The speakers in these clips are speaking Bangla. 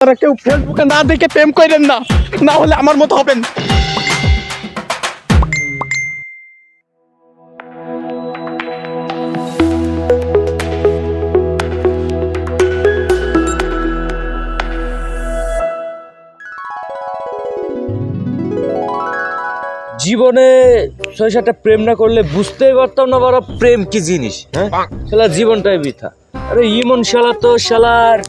আপনারা কেউ ফেসবুকে না দেখে প্রেম করেন না, না হলে আমার মতো হবেন। জীবনে ৬-৭টা প্রেম না করলে বুঝতেই পারতাম না বারা প্রেম কি জিনিস। হ্যাঁ, শালা জীবনটাই বৃথা। আরে ইমন শালা তো শালার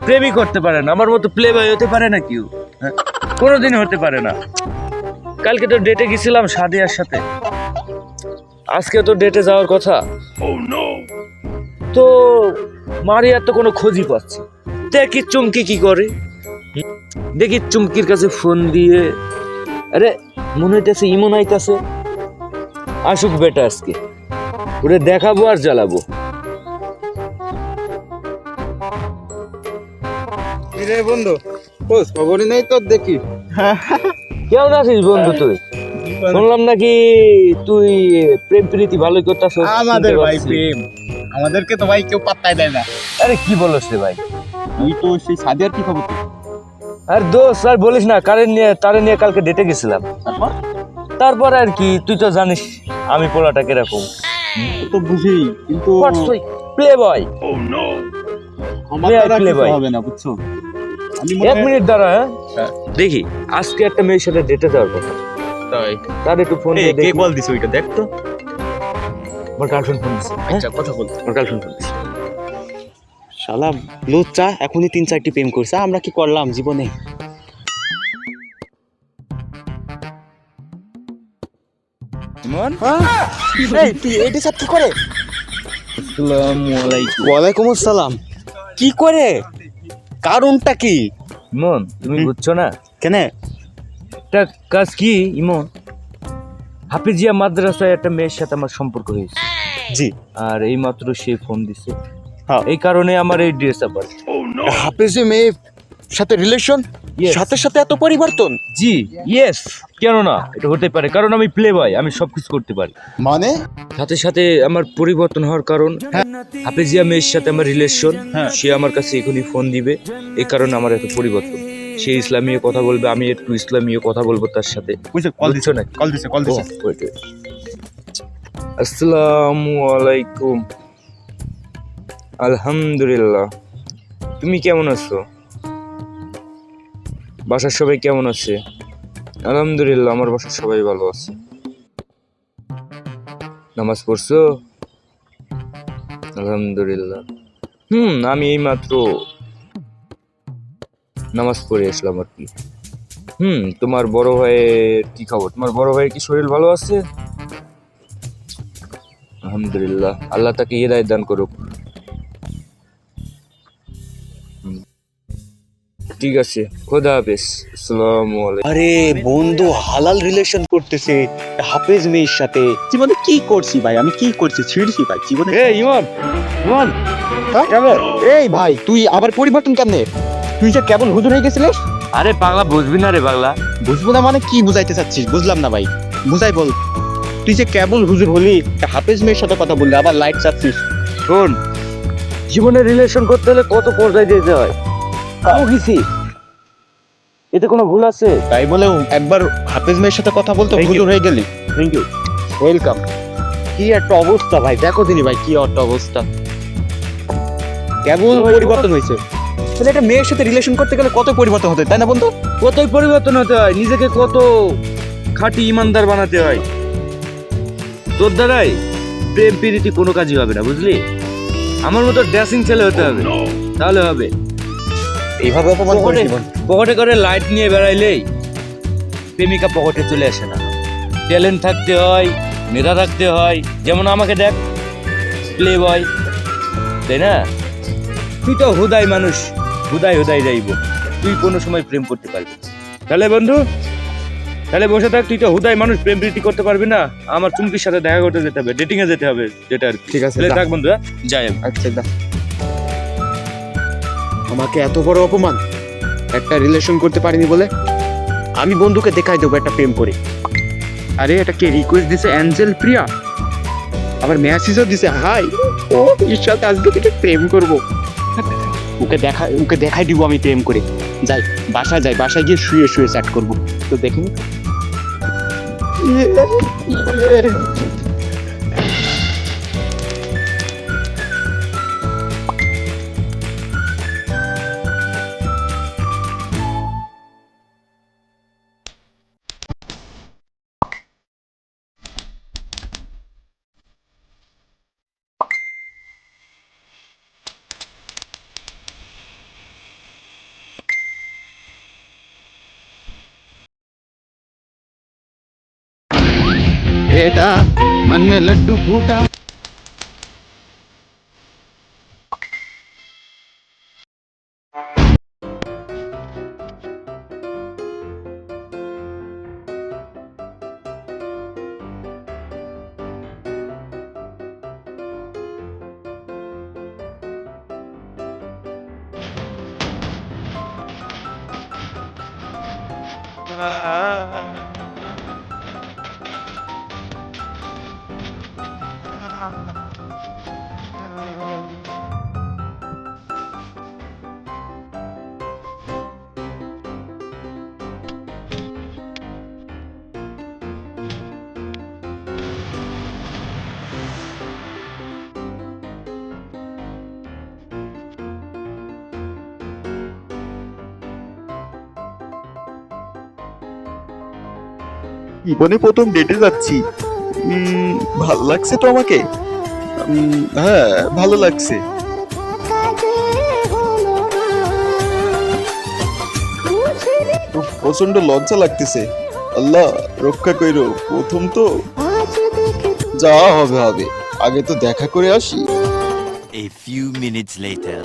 প্রেমই করতে পারে না, আমার মতো প্লে বয় হতে পারে না কেউ। হ্যাঁ, কোনোদিন হতে পারে না। কালকে তো ডেটে গেছিলাম সাদিয়ার সাথে, আজকে তো ডেটে যাওয়ার কথা। তো মারিয়ার তো কোনো খোঁজই পাচ্ছি। দেখি চুমকি কি করে, দেখি চুমকির কাছে ফোন দিয়ে, আরে মনে হইতেছে ইমন আইতাছে, আসুক বেটা আজকে ওরে দেখাবো আর জ্বালাবো। রে বন্ধু, খোঁজ খবরই নেই তোর দেখি। কেমন আছিস বন্ধু তুই? শুনলাম নাকি তুই প্রেম প্রীতি ভালোই করতেছিস। আমাদের ভাই প্রেম, আমাদেরকে তো ভাই কেউ পাত্তাই দেয় না। আরে কি বলছ রে ভাই? তুই তো সেই সাদিয়ার কি খবর? আর দোস্ত আর বলিস না, তারে নিয়ে কালকে ডেটে গেছিলাম। তারপর আর কি, তুই তো জানিস আমি পোলাটা কিরকম। তো বুঝি, কিন্তু প্লে বয়। আমার দ্বারা কিছু হবে না, বুঝছো? এক মিনিট দাঁড়া। হ্যাঁ, দেখি আজকে একটা মেয়ের সাথে ডেটে যাওয়ার কথা। তাই তার একটু ফোন দিয়ে কে দেখি। কল দিছে ওইটা দেখ তো। আমার গার্লফ্রেন্ড ফোন দিছে। আচ্ছা, কথা বল। আমার গার্লফ্রেন্ড ফোন দিছে। শালা লুচ্চা, এখনই 3-4টি প্রেম করছে, আমরা কি করলাম জীবনে? ইমন, এই তুই এইটা সব কি করে? আসসালামু আলাইকুম। ওয়ালাইকুম আসসালাম। কি করে? কারণটা কি? ইমন, তুমি বুঝছো না কেন? একটা কাজ কি ইমন? হাফিজিয়া মাদ্রাসায় একটা মেয়ের সাথে আমার সম্পর্ক হয়েছে। জি। আর এই মাত্র সে ফোন দিছে। হ্যাঁ। এই কারণে আমার এই ড্রেস আপ। হাফেজে মেয়ে সাথে রিলেশন, Yes. সাথে সাথে এত পরিবর্তন? জি, ইয়েস। কেন না, এটা হতে পারে, কারণ আমি প্লে বয়, আমি সবকিছু করতে পারি। মানে? সাথে সাথে আমার পরিবর্তন হওয়ার কারণ হাফেজিয়া মেয়ের সাথে আমার রিলেশন। হ্যাঁ। সে আমার কাছে এখনই ফোন দিবে, এই কারণে আমার এত পরিবর্তন। সে ইসলামীয় কথা বলবে, আমি একটু ইসলামীয় কথা বলবো তার সাথে। বুঝছো নাকি? কল দিছে। wait. আসসালামু আলাইকুম। আলহামদুলিল্লাহ। তুমি কেমন আছো? বাসার সবাই কেমন আছে? আলহামদুলিল্লাহ, আমার বাসার সবাই ভালো আছে। নামাজ পড়ছো? আলহামদুলিল্লাহ। আমি এই মাত্র নামাজ পড়ে আসলাম আর কি। তোমার বড় ভাইয়ের কি খবর? তোমার বড় ভাইয়ের কি শরীর ভালো আছে? আলহামদুলিল্লাহ, আল্লাহ তাকে হিদায়াত দান করুক। ঠিক আছে, খোদা হাফেজ। আসসালামু আলাইকুম। আরে বন্ধু, হালাল রিলেশন করতেছে হাফেজ মেয়ের সাথে। জীবনে কি করছি ভাই, আমি কি করছি ছিড়ছি ভাই জীবনে। ইমন, এই ভাই, তুই আবার পরিবর্তন কেমনে? তুই যে কেবল হুজুর হয়ে গেছিলিস। আরে পাগলা, বুঝবি না রে পাগলা। বুঝবো না মানে কি বুঝাইতে চাচ্ছিস? বুঝলাম না ভাই, বুঝাই বল। তুই যে কেবল হুজুর হলি, হাফেজ মেয়ের সাথে কথা বললি, আবার লাইট চাচ্ছিস। শোন, জীবনে রিলেশন করতে হলে কত পর্যায়ে যেতে হয়। গেছি, এতে কোনো ভুল আছে? তাই বলে একবার হাফেজ মেয়ের সাথে কথা বলতে Thank you. হুজুর হয়ে গেলি? Thank you. ওয়েলকাম। কি একটা অবস্থা ভাই, দেখো দিনি ভাই, কি একটা অবস্থা। কেবল পরিবর্তন হয়েছে। তাহলে একটা মেয়ের সাথে রিলেশন করতে গেলে কত পরিবর্তন হতে হয়, তাই না বন্ধু? কতই পরিবর্তন হতে হয়, নিজেকে কত খাঁটি ইমানদার বানাতে হয়। তোর দ্বারাই প্রেম প্রীতি কোনো কাজই হবে না, বুঝলি? আমার মতো ড্রেসিং ছেলে হতে হবে, তাহলে হবে। এইভাবে অপমান করে জীবন। পকেটে করে লাইট নিয়ে বেড়াইলেই প্রেমিকা পকেটে চলে আসে না। ট্যালেন্ট থাকতে হয়, মেধা থাকতে হয়। যেমন আমাকে দেখ, প্লে বয়, তাই না? তুই তো হুদাই মানুষ, হুদাই যাইব, তুই কোনো সময় প্রেম করতে পারবি না। তাহলে বন্ধু, তাহলে বসে থাক, তুই তো হুদাই মানুষ, প্রেম প্রীতি করতে পারবি না। আমার চুমকির সাথে দেখা করতে যেতে হবে, ডেটিং এ যেতে হবে, যেটা আর কি। ঠিক আছে, তাহলে যা। থাক বন্ধু, যাই আমি। আচ্ছা দা, আমাকে এত বড় অপমান, একটা রিলেশন করতে পারিনি বলে। আমি বন্ধুকে দেখাই দেবো একটা প্রেম করে। আরে এটা কে রিকোয়েস্ট দিছে? অ্যাঞ্জেল প্রিয়া। আবার মেসেজও দিছে, হাই, ও এর সাথে আজকে থেকে প্রেম করব। ওকে দেখাই দিব আমি প্রেম করে। যাই বাসায় যাই, বাসায় গিয়ে শুয়ে শুয়ে চ্যাট করবো। তো দেখুন बेटा मन में लड्डू फूटा। জীবনে প্রথম ডেটে যাচ্ছি। ভালো লাগছে তো আমাকে? হ্যাঁ, ভালো লাগছে। প্রচন্ড লজ্জা লাগতেছে। আল্লাহ রক্ষা কইরো, প্রথম তো যা হবে হবে, আগে তো দেখা করে আসি। A few minutes later.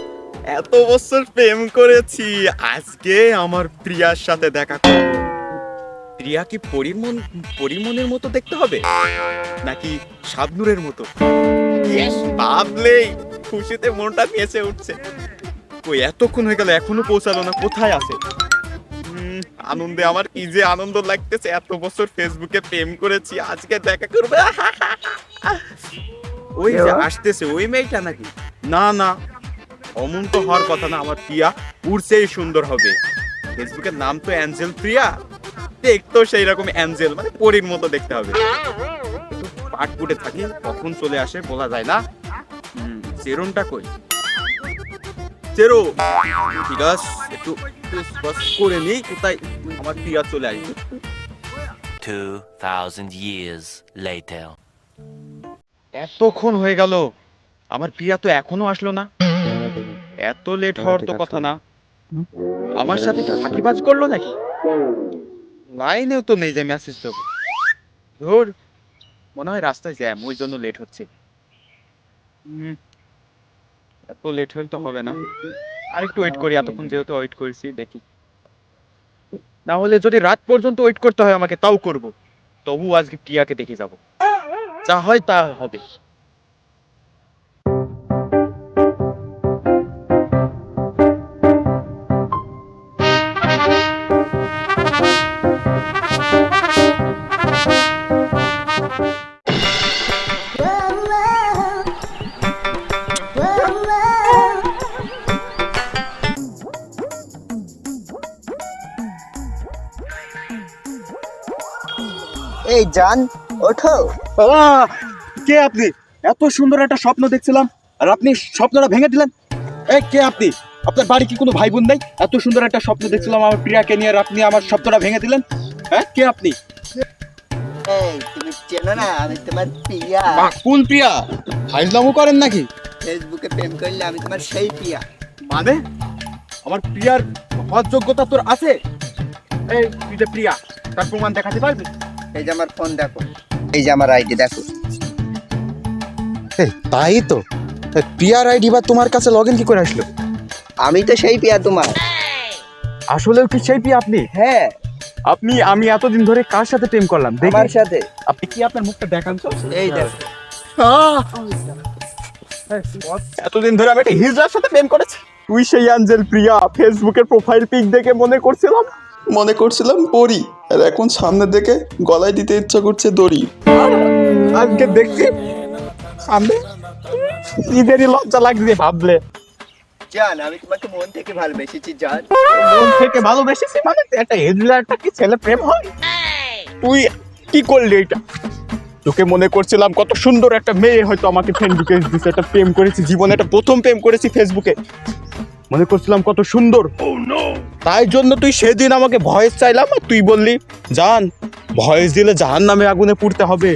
এত বছর প্রেম করেছি, আজকে আমার প্রিয়ার সাথে দেখা করব। প্রিয়া কি পরিমনের মতো দেখতে হবে নাকি শাবনূরের মতো? ভাবলেই খুশিতে মনটা নেচে উঠছে। কই এতক্ষণ হয়ে গেল এখনো পৌঁছালো না, কোথায় আছে? আনন্দে আমার কি যে আনন্দ লাগতেছে, এত বছর ফেসবুকে প্রেম করেছি, আজকে দেখা করবে। ওই যে আসতেছে, ওই মেয়েটা নাকি? না না, অমন তো হওয়ার কথা না। আমার প্রিয়া উড়ছেই সুন্দর হবে। ফেসবুকের নাম তো অ্যাঞ্জেল প্রিয়া, দেখতেও সেই রকম অ্যাঞ্জেল, মানে পরীর মতো দেখতে হবে। পাটপুটে থাকি, কখন চলে আসে বলা যায় না। চেরনটা কই? চেরো, ঠিক আছে, একটু করে নেই, কোথায় আমার প্রিয়া চলে আসবে। 2000 years later. এতক্ষণ হয়ে গেল, আমার প্রিয়া তো এখনো আসলো না। এত লেট হওয়ার তো কথা না। আমার সাথে কি ফাঁকিবাজ করলো নাকি? লাইনেও তো নেই যে মেসেজ দেবো। ধর, মনে হয় রাস্তায় জ্যাম, ওই জন্য লেট হচ্ছে। এত লেট হলে তো হবে না, আরেকটু ওয়েট করি। এতক্ষণ যেহেতু ওয়েট করেছি, দেখি না হলে যদি রাত পর্যন্ত ওয়েট করতে হয় আমাকে, তাও করব। তবু আজকে প্রিয়াকে দেখে যাব, যা হয় তা হবে। এই জান, ওঠো। কে আপনি? এত সুন্দর একটা স্বপ্ন দেখছিলাম আর আপনি স্বপ্নটা ভেঙে দিলেন। কে আপনি? আপনার বাড়ি কি কোনো ভাই বোন নাই? এত সুন্দর একটা স্বপ্ন দেখছিলাম আমার প্রিয়াকে নিয়ে, আর আপনি আমার স্বপ্নটা ভেঙে দিলেন। হ্যাঁ, কে আপনি? এই তুমি চেনো না, আমি তোমার প্রিয়া। কোন প্রিয়া? ফাইজলামো করেন নাকি? ফেসবুকে প্রেম করলে আমি তোমার সেই প্রিয়া। মানে আমার প্রিয়ার হওয়ার যোগ্যতা তোর আছে? এই তুই যে প্রিয়া, তার প্রমাণ দেখাতে পারবি? এই যে আমার ফোন দেখো, এই যে আমার আইডি দেখো। তাই তো, প্রিয়ার আইডি বা তোমার কাছে লগইন কি করে আসলো? আমি তো সেই প্রিয়া তোমার। আসলেও কি সেই প্রিয়া আপনি? হ্যাঁ, আমি এতদিন ধরে কার সাথে প্রেম করলাম? আমার সাথে। আপনি কি আপনার মুখটা দেখান তো? এই দেখো। এতদিন ধরে আমি একটা হিজড়ার সাথে প্রেম করেছি। তুই সেই অ্যাঞ্জেল প্রিয়া, ফেসবুকের প্রোফাইল পিক দেখে মনে করছিলাম পরি, আর এখন সামনে দেখে গলায় দিতে ইচ্ছা করছে দড়ি। আজকে দেখছি সামনে, ঈদেরই লজ্জা লাগছে ভাবলে। জান আমি তোমাকে মন থেকে ভালোবেসেছি জান। মন থেকে ভালোবেসেছি মানে একটা হেজলা একটা কি ছেলে প্রেম হয়? তুই কি করলি এটা? তোকে মনে করছিলাম কত সুন্দর একটা মেয়ে, হয়তো আমাকে ফ্রেন্ড রিকোয়েস্ট দিছে, একটা প্রেম করেছি জীবনে, একটা প্রথম প্রেম করেছি ফেসবুকে, মনে করছিলাম কত সুন্দর। তাই জন্য তুই সেদিন আমাকে ভয়েস চাইলাম আর তুই বললি জান ভয়েস দিলে জাহান্নামে আগুনে পুড়তে হবে,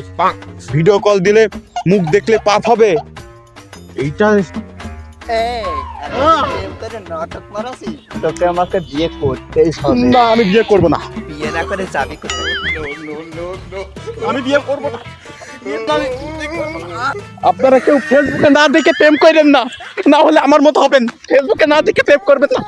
ভিডিও কল দিলে মুখ দেখলে পাপ হবে। এইটা এই এখন প্রেম করে নাটক মারাছিস, তোকে আমাকে বিয়ে করতেই হবে। না, আমি বিয়ে করব না, বিয়ে না করে যাবি কোথায়? আমি বিয়ে করব না। আপনারা কেউ ফেসবুকে না দেখে প্রেম করেন না, না হলে আমার মতো হবেন। ফেসবুকে না দেখে প্রেম করবেন না।